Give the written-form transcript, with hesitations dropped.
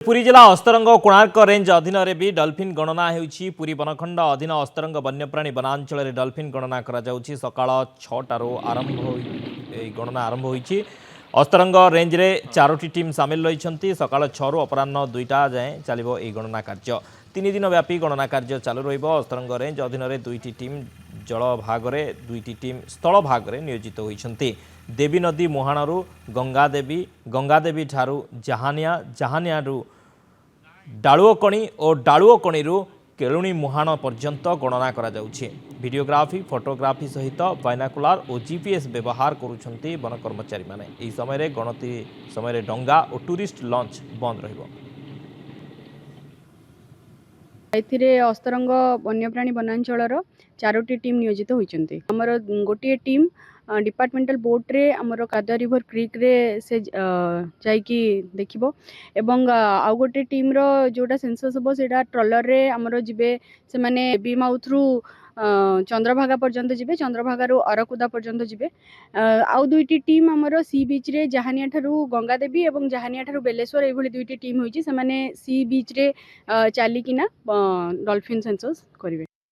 पुरी जिला अस्तरंग और कोणार्क रेंज अधीन भी डल्फिन गणना होउछि। पुरी बनखंड अधीन अस्तरंग वन्यप्राणी वनांचल में डल्फिन गणना सकाळ 6टार आरंभ गणना आरंभ होइछि। अस्तरंग रेंज रे 4टी टीम सामिल रही। सकाळ 6 अपराह 2टा जाए चलो यह गणना कार्य 3 दिन व्यापी गणना कार्य चालू रहिबो। अस्तरंग रेंज अधीन 2टी टीम जल भागरे 2टी टीम स्थल भागरे नियोजित होइछन्ति। देवी नदी मुहाणरू गंगादेवी ठारू जहानिया जहानियारू डालुओकणी और डालुओकणीरू केलुणी मुहाण पर्यंत गणना करा जाउछि। वीडियोग्राफी फोटोग्राफी सहित बाइनाकुलार और जीपीएस व्यवहार करुछन्ति वन कर्मचारी माने। एही समय गणति समय डंगा और टूरिस्ट लॉन्च बंद रहिबो। एथिरे अस्तरंग वन्यप्राणी वनांचलर 4टी टीम नियोजित होइचंती। हमर गोटे टीम डिपार्टमेंटल बोट रे हमर कादा रिवर क्रिक रे से जाइकी देखिबो एवं आउ गोटे टीम रो जोटा सेंसस हबो सेटा ट्रॉलर रे हमर जिबे से माने बी माउथ रु चंद्रभागा पर्यंत जिबे चंद्रभागा रु अरकुदा पर्यंत जिबे। आउ 2टी टीम हमर सी बीच रे जहानिया ठारू गंगादेवी एवं जहानिया ठारू बेलेश्वर एभली 2टी टीम होइची। से माने सी बीच रे चालिकिना डॉल्फिन सेंसस करिवे।